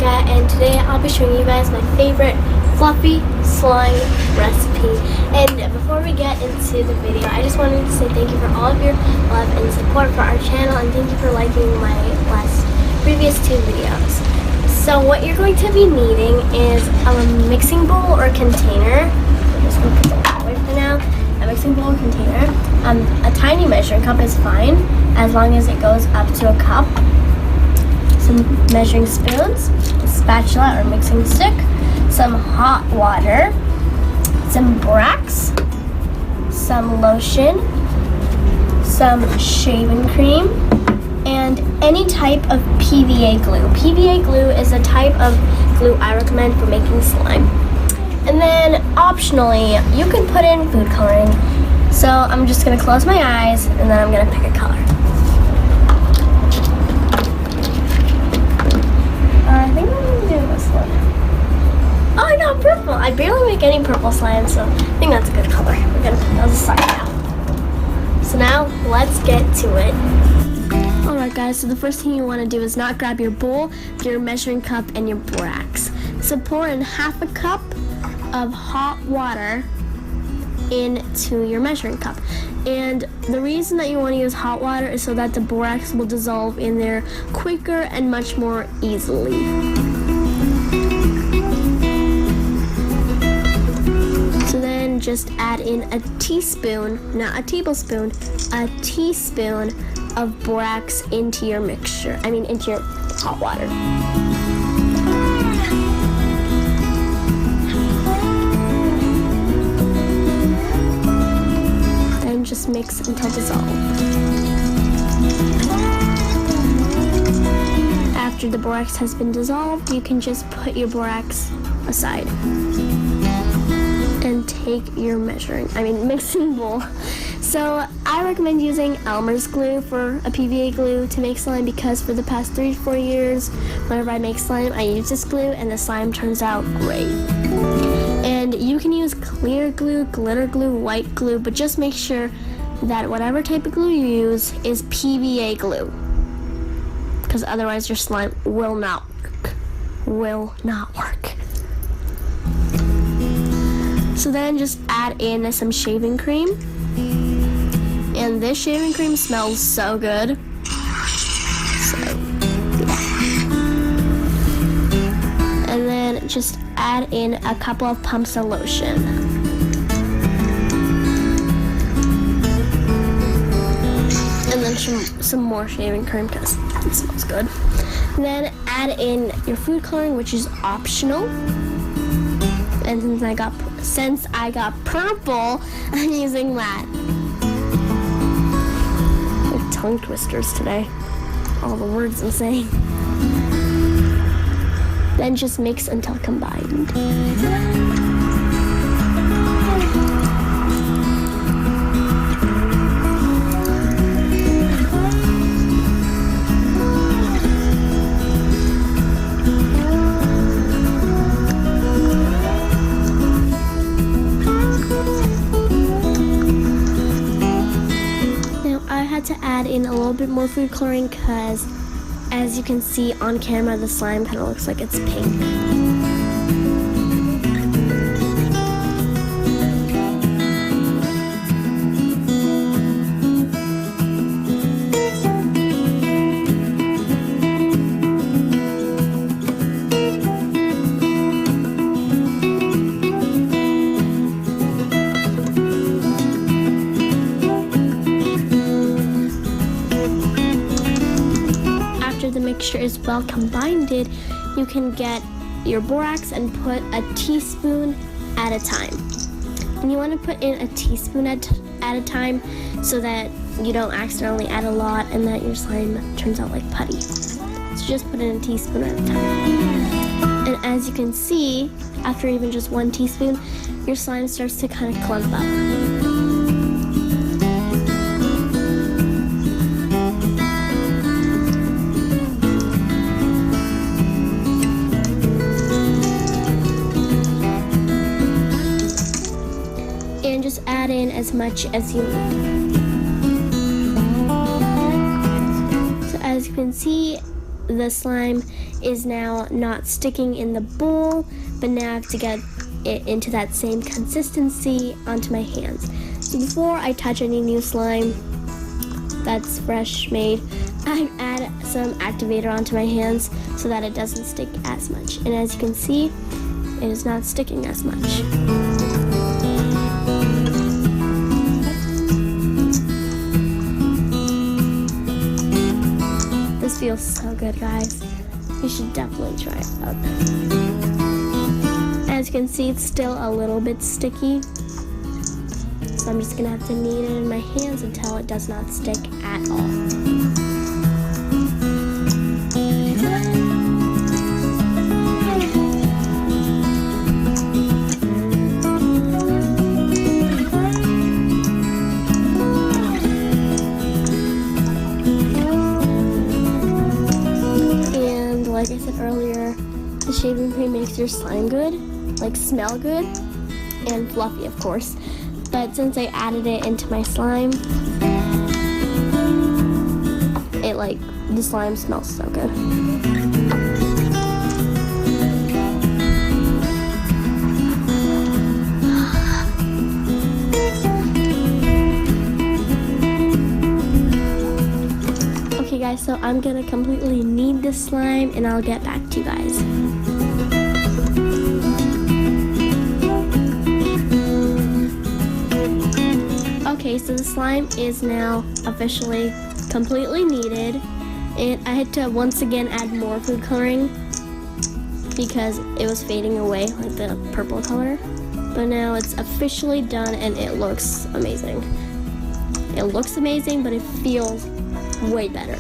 Arshika, and today I'll be showing you guys my favorite fluffy slime recipe. And before we get into the video, I just wanted to say thank you for all of your love and support for our channel, and thank you for liking my previous two videos. So what you're going to be needing is a mixing bowl or container. I'm just going to put that away for now. A mixing bowl or container. A tiny measuring cup is fine as long as it goes up to a cup. Some measuring spoons, a spatula or mixing stick, some hot water, some borax, some lotion, some shaving cream, and any type of PVA glue. PVA glue is a type of glue I recommend for making slime. And then optionally, you can put in food coloring. So I'm just gonna close my eyes and then I'm gonna pick a color. I think I'm gonna do this one. Oh, I got purple. I barely make any purple slime, so I think that's a good color. We're gonna put those aside now. So now, let's get to it. Alright guys, so the first thing you want to do is not grab your bowl, your measuring cup, and your borax. So pour in half a cup of hot water into your measuring cup. And the reason that you want to use hot water is so that the borax will dissolve in there quicker and much more easily. So then just add in a teaspoon, not a tablespoon, a teaspoon of borax into your mixture, into your hot water. Just mix until dissolved. After the borax has been dissolved, you can just put your borax aside and take your mixing bowl. So I recommend using Elmer's glue for a PVA glue to make slime, because for the past 3 to 4 years, whenever I make slime, I use this glue and the slime turns out great. And you can use clear glue, glitter glue, white glue, but just make sure that whatever type of glue you use is PVA glue, because otherwise your slime will not work. Will not work. So then just add in some shaving cream. And this shaving cream smells so good. So, yeah. And then just add in a couple of pumps of lotion. And then some more shaving cream because it smells good. And then add in your food coloring, which is optional. And since I got purple, I'm using that. Like tongue twisters today. All the words I'm saying. Then just mix until combined. Now I had to add in a little bit more food coloring because, as you can see on camera, the slime kind of looks like it's pink. The mixture is well combined, you can get your borax and put a teaspoon at a time. And you want to put in a teaspoon at a time so that you don't accidentally add a lot and that your slime turns out like putty. So just put in a teaspoon at a time. And as you can see, after even just 1 teaspoon, your slime starts to kind of clump up. And just add in as much as you need. So as you can see, the slime is now not sticking in the bowl, but now I have to get it into that same consistency onto my hands. So before I touch any new slime that's fresh made, I add some activator onto my hands so that it doesn't stick as much. And as you can see, it is not sticking as much. This feels so good, guys. You should definitely try it out. As you can see, it's still a little bit sticky. So I'm just gonna have to knead it in my hands until it does not stick at all. And like I said earlier, the shaving cream makes your slime good, like smell good, and fluffy, of course. But since I added it into my slime, the slime smells so good. Okay guys, so I'm gonna completely knead this slime and I'll get back to you guys. Okay, so the slime is now officially completely kneaded, and I had to once again add more food coloring because it was fading away, like the purple color. But now it's officially done and it looks amazing. It looks amazing, but it feels way better.